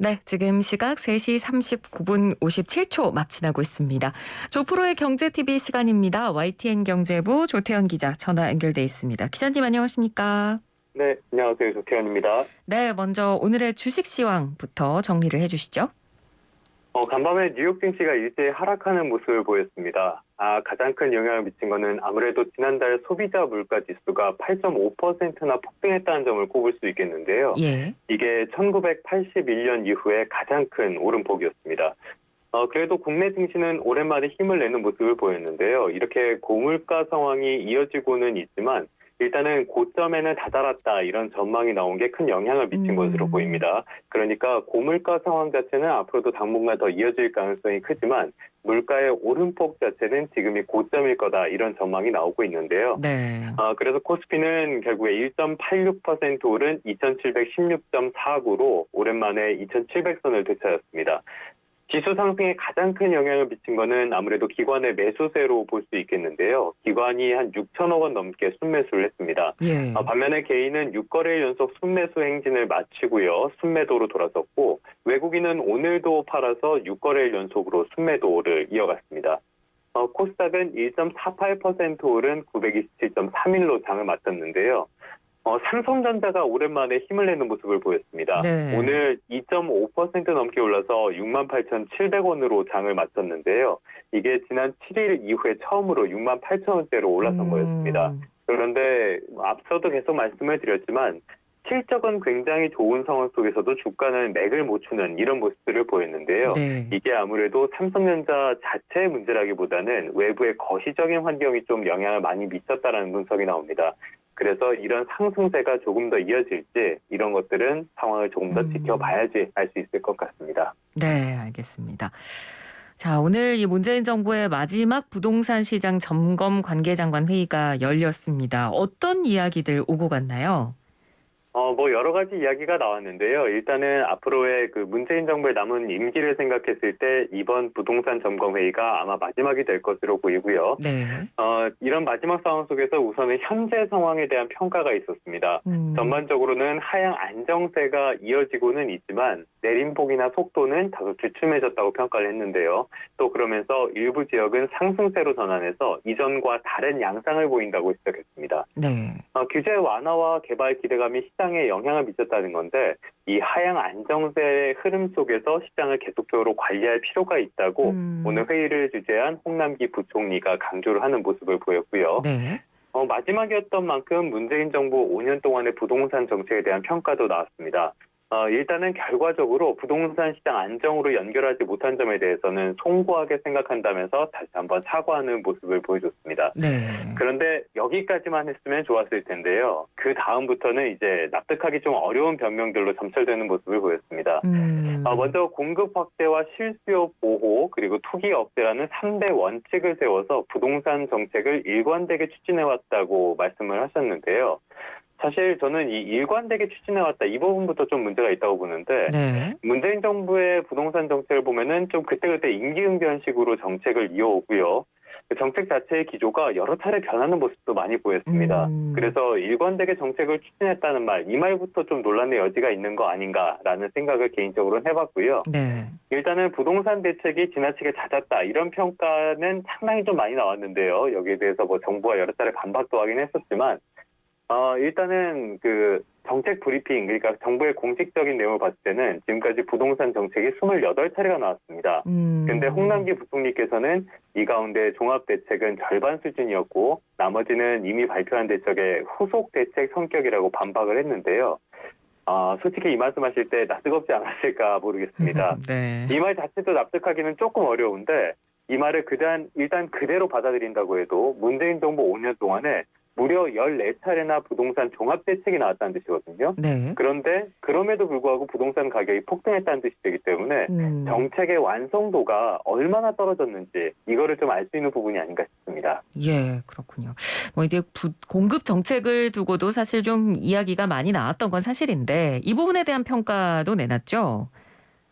네, 지금 시각 3시 39분 57초 막 지나고 있습니다. 조프로의 경제TV 시간입니다. YTN 경제부 조태현 기자 전화 연결돼 있습니다. 기자님 안녕하십니까? 네, 안녕하세요. 조태현입니다. 네, 먼저 오늘의 주식 시황부터 정리를 해주시죠. 간밤에 뉴욕 증시가 일제히 하락하는 모습을 보였습니다. 가장 큰 영향을 미친 것은 아무래도 지난달 소비자 물가 지수가 8.5%나 폭등했다는 점을 꼽을 수 있겠는데요. 예. 이게 1981년 이후에 가장 큰 오름폭이었습니다. 그래도 국내 증시는 오랜만에 힘을 내는 모습을 보였는데요. 이렇게 고물가 상황이 이어지고는 있지만 일단은 고점에는 다다랐다 이런 전망이 나온 게 큰 영향을 미친 것으로 보입니다. 그러니까 고물가 상황 자체는 앞으로도 당분간 더 이어질 가능성이 크지만 물가의 오름폭 자체는 지금이 고점일 거다 이런 전망이 나오고 있는데요. 네. 그래서 코스피는 결국에 1.86% 오른 2716.49로 오랜만에 2700선을 되찾았습니다. 지수 상승에 가장 큰 영향을 미친 것은 아무래도 기관의 매수세로 볼 수 있겠는데요. 기관이 한 6천억 원 넘게 순매수를 했습니다. 예. 반면에 개인은 6거래일 연속 순매수 행진을 마치고요. 순매도로 돌아섰고 외국인은 오늘도 팔아서 6거래일 연속으로 순매도를 이어갔습니다. 코스닥은 1.48% 오른 927.31로 장을 마쳤는데요. 삼성전자가 오랜만에 힘을 내는 모습을 보였습니다. 네. 오늘 2.5% 넘게 올라서 68,700원으로 장을 마쳤는데요. 이게 지난 7일 이후에 처음으로 68,000원대로 올라선 거였습니다. 그런데 앞서도 계속 말씀을 드렸지만 실적은 굉장히 좋은 상황 속에서도 주가는 맥을 못 추는 이런 모습들을 보였는데요. 네. 이게 아무래도 삼성전자 자체의 문제라기보다는 외부의 거시적인 환경이 좀 영향을 많이 미쳤다라는 분석이 나옵니다. 그래서 이런 상승세가 조금 더 이어질지 이런 것들은 상황을 조금 더 지켜봐야지 알 수 있을 것 같습니다. 네, 알겠습니다. 자, 오늘 이 문재인 정부의 마지막 부동산 시장 점검 관계장관 회의가 열렸습니다. 어떤 이야기들 오고 갔나요? 여러 가지 이야기가 나왔는데요. 일단은 앞으로의 그 문재인 정부의 남은 임기를 생각했을 때 이번 부동산 점검 회의가 아마 마지막이 될 것으로 보이고요. 네. 이런 마지막 상황 속에서 우선은 현재 상황에 대한 평가가 있었습니다. 전반적으로는 하향 안정세가 이어지고는 있지만 내림폭이나 속도는 다소 주춤해졌다고 평가를 했는데요. 또 그러면서 일부 지역은 상승세로 전환해서 이전과 다른 양상을 보인다고 지적했습니다. 네. 규제 완화와 개발 기대감이 시장에 영향을 미쳤다는 건데 이 하향 안정세의 흐름 속에서 시장을 계속적으로 관리할 필요가 있다고 오늘 회의를 주재한 홍남기 부총리가 강조를 하는 모습을 보였고요. 네. 마지막이었던 만큼 문재인 정부 5년 동안의 부동산 정책에 대한 평가도 나왔습니다. 일단은 결과적으로 부동산 시장 안정으로 연결하지 못한 점에 대해서는 송구하게 생각한다면서 다시 한번 사과하는 모습을 보여줬습니다. 네. 그런데 여기까지만 했으면 좋았을 텐데요. 그 다음부터는 이제 납득하기 좀 어려운 변명들로 점철되는 모습을 보였습니다. 먼저 공급 확대와 실수요 보호 그리고 투기 억제라는 3대 원칙을 세워서 부동산 정책을 일관되게 추진해왔다고 말씀을 하셨는데요. 사실 저는 이 일관되게 추진해왔다 이 부분부터 좀 문제가 있다고 보는데 네. 문재인 정부의 부동산 정책을 보면은 좀 그때그때 임기응변식으로 정책을 이어오고요. 정책 자체의 기조가 여러 차례 변하는 모습도 많이 보였습니다. 그래서 일관되게 정책을 추진했다는 말, 이 말부터 좀 논란의 여지가 있는 거 아닌가라는 생각을 개인적으로는 해봤고요. 네. 일단은 부동산 대책이 지나치게 잦았다 이런 평가는 상당히 좀 많이 나왔는데요. 여기에 대해서 뭐 정부가 여러 차례 반박도 하긴 했었지만 일단은 그 정책 브리핑, 그러니까 정부의 공식적인 내용을 봤을 때는 지금까지 부동산 정책이 28차례가 나왔습니다. 그런데 홍남기 부총리께서는 이 가운데 종합대책은 절반 수준이었고 나머지는 이미 발표한 대책의 후속 대책 성격이라고 반박을 했는데요. 솔직히 이 말씀하실 때 낯뜨겁지 않았을까 모르겠습니다. 네. 이 말 자체도 납득하기는 조금 어려운데 이 말을 일단 그대로 받아들인다고 해도 문재인 정부 5년 동안에 무려 14차례나 부동산 종합대책이 나왔다는 뜻이거든요. 네. 그런데 그럼에도 불구하고 부동산 가격이 폭등했다는 뜻이 되기 때문에 정책의 완성도가 얼마나 떨어졌는지 이거를 좀 알 수 있는 부분이 아닌가 싶습니다. 예, 그렇군요. 뭐 이제 공급 정책을 두고도 사실 좀 이야기가 많이 나왔던 건 사실인데 이 부분에 대한 평가도 내놨죠?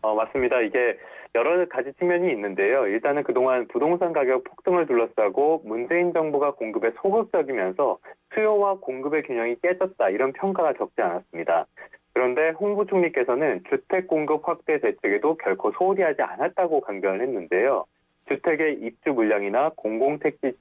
맞습니다. 이게 여러 가지 측면이 있는데요. 일단은 그동안 부동산 가격 폭등을 둘러싸고 문재인 정부가 공급에 소극적이면서 수요와 공급의 균형이 깨졌다 이런 평가가 적지 않았습니다. 그런데 홍 부총리께서는 주택 공급 확대 대책에도 결코 소홀히 하지 않았다고 강변을 했는데요. 주택의 입주 물량이나 공공택지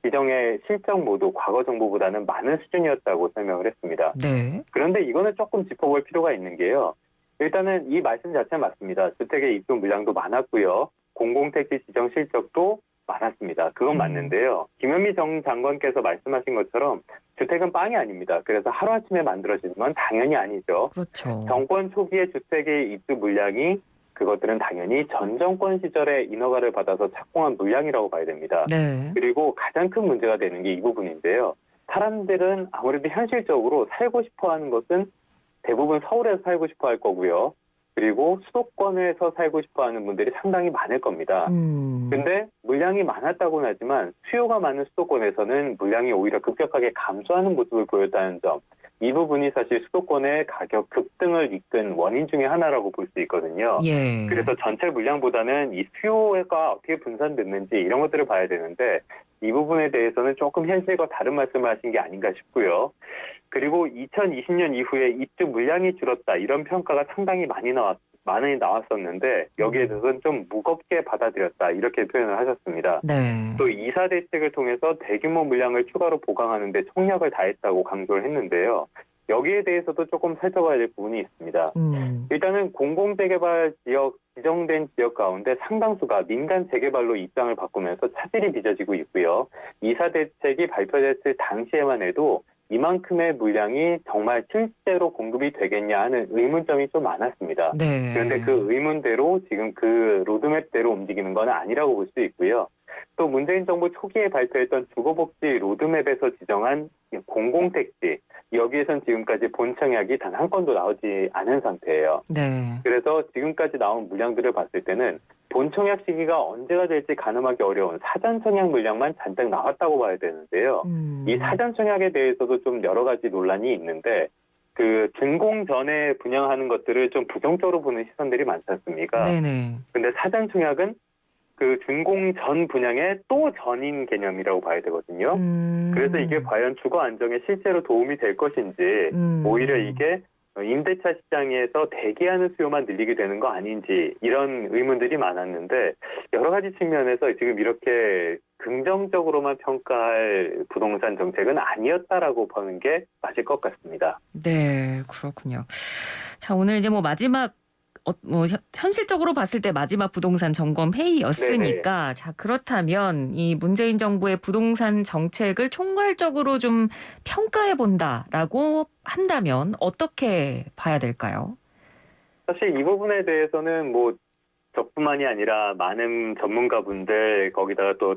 지정의 실적 모두 과거 정부보다는 많은 수준이었다고 설명을 했습니다. 네. 그런데 이거는 조금 짚어볼 필요가 있는 게요. 일단은 이 말씀 자체는 맞습니다. 주택의 입주 물량도 많았고요. 공공택지 지정 실적도 많았습니다. 그건 맞는데요. 김현미 정 장관께서 말씀하신 것처럼 주택은 빵이 아닙니다. 그래서 하루아침에 만들어지는 건 당연히 아니죠. 그렇죠. 정권 초기의 주택의 입주 물량이 그것들은 당연히 전 정권 시절에 인허가를 받아서 착공한 물량이라고 봐야 됩니다. 네. 그리고 가장 큰 문제가 되는 게 이 부분인데요. 사람들은 아무래도 현실적으로 살고 싶어 하는 것은 대부분 서울에서 살고 싶어 할 거고요. 그리고 수도권에서 살고 싶어 하는 분들이 상당히 많을 겁니다. 근데 물량이 많았다고는 하지만 수요가 많은 수도권에서는 물량이 오히려 급격하게 감소하는 모습을 보였다는 점. 이 부분이 사실 수도권의 가격 급등을 이끈 원인 중에 하나라고 볼 수 있거든요. 예. 그래서 전체 물량보다는 이 수요가 어떻게 분산됐는지 이런 것들을 봐야 되는데 이 부분에 대해서는 조금 현실과 다른 말씀을 하신 게 아닌가 싶고요. 그리고 2020년 이후에 입주 물량이 줄었다 이런 평가가 상당히 많이 나왔었는데 여기에 대해서는 좀 무겁게 받아들였다 이렇게 표현을 하셨습니다. 네. 또 이사 대책을 통해서 대규모 물량을 추가로 보강하는 데 총력을 다했다고 강조를 했는데요. 여기에 대해서도 조금 살펴봐야 될 부분이 있습니다. 일단은 공공재개발 지역, 지정된 지역 가운데 상당수가 민간 재개발로 입장을 바꾸면서 차질이 빚어지고 있고요. 이사 대책이 발표됐을 당시에만 해도 이만큼의 물량이 정말 실제로 공급이 되겠냐 하는 의문점이 좀 많았습니다. 네. 그런데 그 의문대로 지금 그 로드맵대로 움직이는 건 아니라고 볼 수 있고요. 또 문재인 정부 초기에 발표했던 주거복지 로드맵에서 지정한 공공택지, 여기에선 지금까지 본청약이 단 한 건도 나오지 않은 상태예요. 네. 그래서 지금까지 나온 물량들을 봤을 때는 본청약 시기가 언제가 될지 가늠하기 어려운 사전청약 물량만 잔뜩 나왔다고 봐야 되는데요. 이 사전청약에 대해서도 좀 여러 가지 논란이 있는데 그 준공 전에 분양하는 것들을 좀 부정적으로 보는 시선들이 많지 않습니까? 네네. 근데 사전청약은 그 준공 전 분양의 또 전인 개념이라고 봐야 되거든요. 그래서 이게 과연 주거 안정에 실제로 도움이 될 것인지 오히려 이게 임대차 시장에서 대기하는 수요만 늘리게 되는 거 아닌지 이런 의문들이 많았는데 여러 가지 측면에서 지금 이렇게 긍정적으로만 평가할 부동산 정책은 아니었다라고 보는 게 맞을 것 같습니다. 네, 그렇군요. 자, 오늘 이제 뭐 마지막 현실적으로 봤을 때 마지막 부동산 점검 회의였으니까 네네. 자, 그렇다면 이 문재인 정부의 부동산 정책을 총괄적으로 좀 평가해 본다라고 한다면 어떻게 봐야 될까요? 사실 이 부분에 대해서는 뭐 저뿐만이 아니라 많은 전문가분들 거기다가 또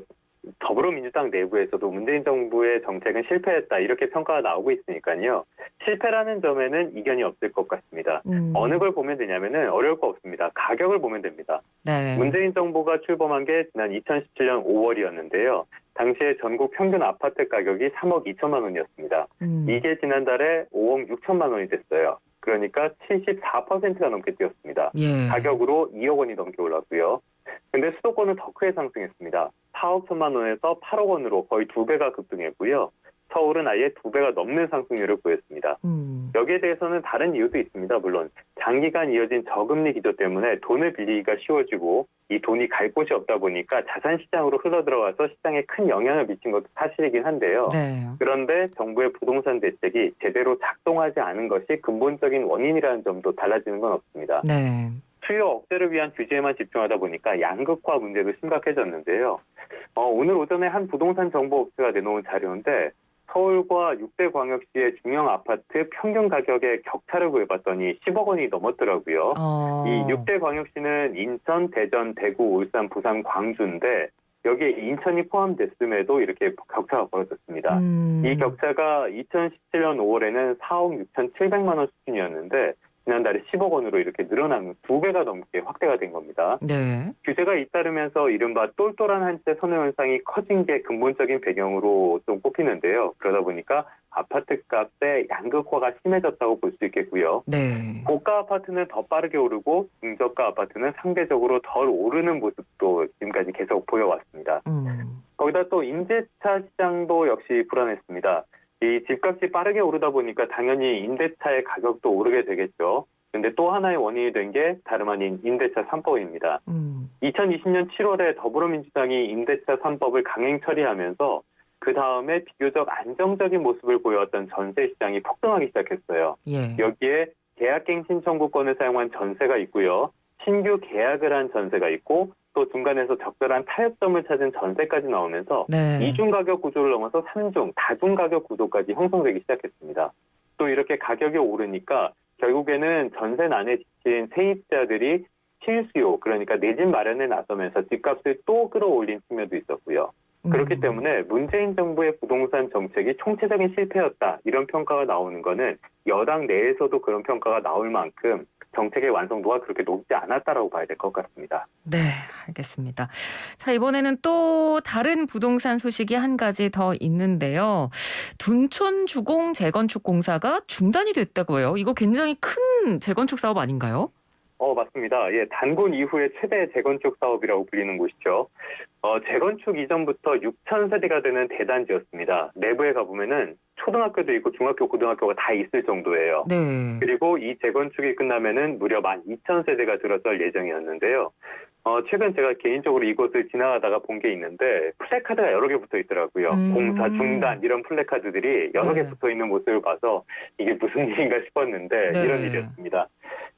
더불어민주당 내부에서도 문재인 정부의 정책은 실패했다 이렇게 평가가 나오고 있으니까요. 실패라는 점에는 이견이 없을 것 같습니다. 어느 걸 보면 되냐면은 어려울 거 없습니다. 가격을 보면 됩니다. 네. 문재인 정부가 출범한 게 지난 2017년 5월이었는데요. 당시에 전국 평균 아파트 가격이 3억 2천만 원이었습니다. 이게 지난달에 5억 6천만 원이 됐어요. 그러니까 74%가 넘게 뛰었습니다. 예. 가격으로 2억 원이 넘게 올랐고요. 근데 수도권은 더 크게 상승했습니다. 4억 1천만 원에서 8억 원으로 거의 2배가 급등했고요. 서울은 아예 2배가 넘는 상승률을 보였습니다. 여기에 대해서는 다른 이유도 있습니다. 물론 장기간 이어진 저금리 기조 때문에 돈을 빌리기가 쉬워지고 이 돈이 갈 곳이 없다 보니까 자산시장으로 흘러들어가서 시장에 큰 영향을 미친 것도 사실이긴 한데요. 네. 그런데 정부의 부동산 대책이 제대로 작동하지 않은 것이 근본적인 원인이라는 점도 달라지는 건 없습니다. 네. 수요 억제를 위한 규제에만 집중하다 보니까 양극화 문제도 심각해졌는데요. 오늘 오전에 한 부동산 정보 업체가 내놓은 자료인데 서울과 6대 광역시의 중형 아파트 평균 가격의 격차를 구해봤더니 10억 원이 넘었더라고요. 이 6대 광역시는 인천, 대전, 대구, 울산, 부산, 광주인데 여기에 인천이 포함됐음에도 이렇게 격차가 벌어졌습니다. 이 격차가 2017년 5월에는 4억 6,700만 원 수준이었는데 지난달에 10억 원으로 이렇게 늘어나는 2배가 넘게 확대가 된 겁니다. 네. 규제가 잇따르면서 이른바 똘똘한 한채 선호 현상이 커진 게 근본적인 배경으로 좀 꼽히는데요. 그러다 보니까 아파트 값의 양극화가 심해졌다고 볼 수 있겠고요. 네. 고가 아파트는 더 빠르게 오르고 중저가 아파트는 상대적으로 덜 오르는 모습도 지금까지 계속 보여왔습니다. 거기다 또 임대차 시장도 역시 불안했습니다. 이 집값이 빠르게 오르다 보니까 당연히 임대차의 가격도 오르게 되겠죠. 근데 또 하나의 원인이 된 게 다름 아닌 임대차 3법입니다. 2020년 7월에 더불어민주당이 임대차 3법을 강행 처리하면서 그 다음에 비교적 안정적인 모습을 보여왔던 전세 시장이 폭등하기 시작했어요. 예. 여기에 계약갱신 청구권을 사용한 전세가 있고요. 신규 계약을 한 전세가 있고 또 중간에서 적절한 타협점을 찾은 전세까지 나오면서 네. 이중 가격 구조를 넘어서 삼중, 다중 가격 구조까지 형성되기 시작했습니다. 또 이렇게 가격이 오르니까 결국에는 전세난에 지친 세입자들이 실수요, 그러니까 내 집 마련에 나서면서 집값을 또 끌어올린 측면도 있었고요. 그렇기 때문에 문재인 정부의 부동산 정책이 총체적인 실패였다, 이런 평가가 나오는 거는 여당 내에서도 그런 평가가 나올 만큼 정책의 완성도가 그렇게 높지 않았다라고 봐야 될 것 같습니다. 네, 알겠습니다. 자, 이번에는 또 다른 부동산 소식이 한 가지 더 있는데요. 둔촌 주공 재건축 공사가 중단이 됐다고 해요. 이거 굉장히 큰 재건축 사업 아닌가요? 맞습니다. 예, 단군 이후의 최대 재건축 사업이라고 불리는 곳이죠. 재건축 이전부터 6,000세대가 되는 대단지였습니다. 내부에 가보면은 초등학교도 있고 중학교, 고등학교가 다 있을 정도예요. 네. 그리고 이 재건축이 끝나면은 무려 12,000세대가 들어설 예정이었는데요. 최근 제가 개인적으로 이곳을 지나가다가 본 게 있는데 플래카드가 여러 개 붙어 있더라고요. 공사 중단 이런 플래카드들이 여러 개 네. 붙어 있는 모습을 봐서 이게 무슨 일인가 싶었는데 네. 이런 일이었습니다.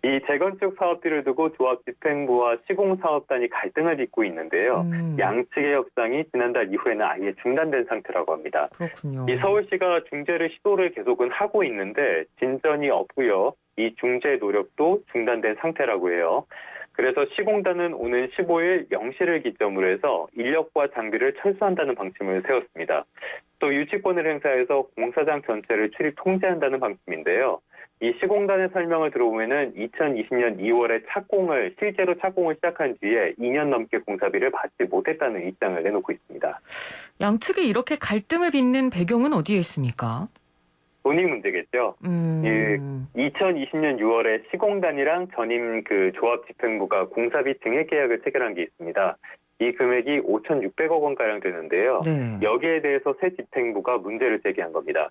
이 재건축 사업비를 두고 조합집행부와 시공사업단이 갈등을 빚고 있는데요. 양측의 협상이 지난달 이후에는 아예 중단된 상태라고 합니다. 그렇군요. 이 서울시가 중재를 시도를 계속은 하고 있는데 진전이 없고요. 이 중재 노력도 중단된 상태라고 해요. 그래서 시공단은 오는 15일 0시를 기점으로 해서 인력과 장비를 철수한다는 방침을 세웠습니다. 또 유치권을 행사해서 공사장 전체를 출입 통제한다는 방침인데요. 이 시공단의 설명을 들어보면은 2020년 2월에 실제로 착공을 시작한 뒤에 2년 넘게 공사비를 받지 못했다는 입장을 내놓고 있습니다. 양측이 이렇게 갈등을 빚는 배경은 어디에 있습니까? 돈이 문제겠죠. 2020년 6월에 시공단이랑 전임 그 조합집행부가 공사비 증액 계약을 체결한 게 있습니다. 이 금액이 5,600억 원가량 되는데요. 네. 여기에 대해서 새 집행부가 문제를 제기한 겁니다.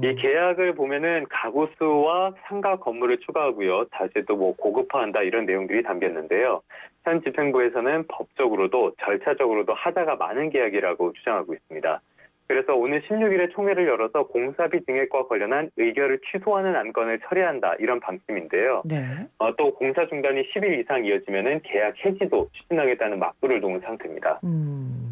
이 계약을 보면은 가구 수와 상가 건물을 추가하고요. 자재도 고급화한다, 이런 내용들이 담겼는데요. 현 집행부에서는 법적으로도 절차적으로도 하자가 많은 계약이라고 주장하고 있습니다. 그래서 오늘 16일에 총회를 열어서 공사비 증액과 관련한 의결을 취소하는 안건을 처리한다, 이런 방침인데요. 네. 또 공사 중단이 10일 이상 이어지면은 계약 해지도 추진하겠다는 맞불을 놓은 상태입니다.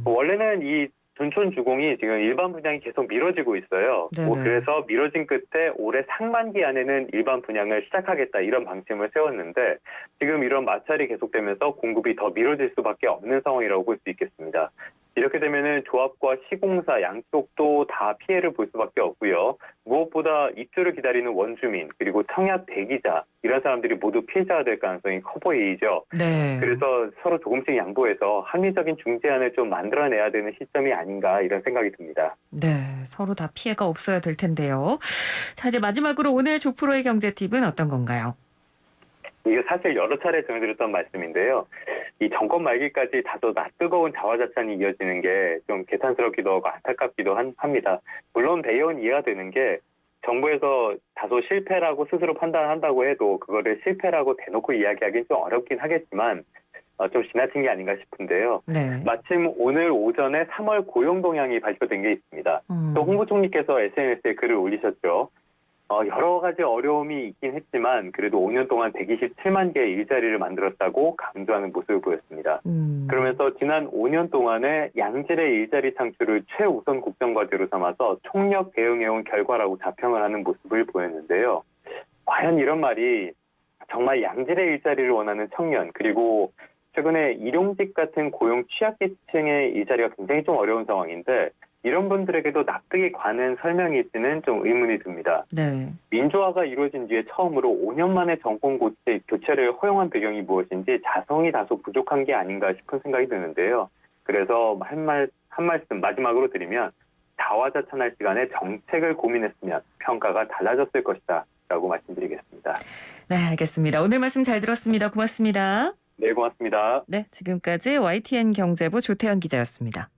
원래는 이 둔촌 주공이 지금 일반 분양이 계속 미뤄지고 있어요. 그래서 미뤄진 끝에 올해 상반기 안에는 일반 분양을 시작하겠다, 이런 방침을 세웠는데 지금 이런 마찰이 계속되면서 공급이 더 미뤄질 수밖에 없는 상황이라고 볼 수 있겠습니다. 이렇게 되면은 조합과 시공사 양쪽도 다 피해를 볼 수밖에 없고요. 무엇보다 입주를 기다리는 원주민, 그리고 청약 대기자, 이런 사람들이 모두 피해자가 될 가능성이 커 보이죠. 네. 그래서 서로 조금씩 양보해서 합리적인 중재안을 좀 만들어내야 되는 시점이 아닌가, 이런 생각이 듭니다. 네, 서로 다 피해가 없어야 될 텐데요. 자, 이제 마지막으로 오늘 조프로의 경제 팁은 어떤 건가요? 이게 사실 여러 차례 전해드렸던 말씀인데요. 이 정권 말기까지 다소 낯뜨거운 자화자찬이 이어지는 게 좀 개탄스럽기도 하고 안타깝기도 합니다. 물론 배경은 이해가 되는 게 정부에서 다소 실패라고 스스로 판단한다고 해도 그거를 실패라고 대놓고 이야기하기는 좀 어렵긴 하겠지만 좀 지나친 게 아닌가 싶은데요. 네. 마침 오늘 오전에 3월 고용 동향이 발표된 게 있습니다. 또 홍부총리께서 SNS에 글을 올리셨죠. 여러 가지 어려움이 있긴 했지만 그래도 5년 동안 127만 개의 일자리를 만들었다고 강조하는 모습을 보였습니다. 그러면서 지난 5년 동안의 양질의 일자리 창출을 최우선 국정과제로 삼아서 총력 대응해온 결과라고 자평을 하는 모습을 보였는데요. 과연 이런 말이 정말 양질의 일자리를 원하는 청년, 그리고 최근에 일용직 같은 고용 취약계층의 일자리가 굉장히 좀 어려운 상황인데 이런 분들에게도 납득이 가는 설명일지는 좀 의문이 듭니다. 네. 민주화가 이루어진 뒤에 처음으로 5년 만에 정권 교체를 허용한 배경이 무엇인지 자성이 다소 부족한 게 아닌가 싶은 생각이 드는데요. 그래서 한 말씀 마지막으로 드리면 자화자찬할 시간에 정책을 고민했으면 평가가 달라졌을 것이다 라고 말씀드리겠습니다. 네, 알겠습니다. 오늘 말씀 잘 들었습니다. 고맙습니다. 네, 고맙습니다. 네, 지금까지 YTN 경제부 조태현 기자였습니다.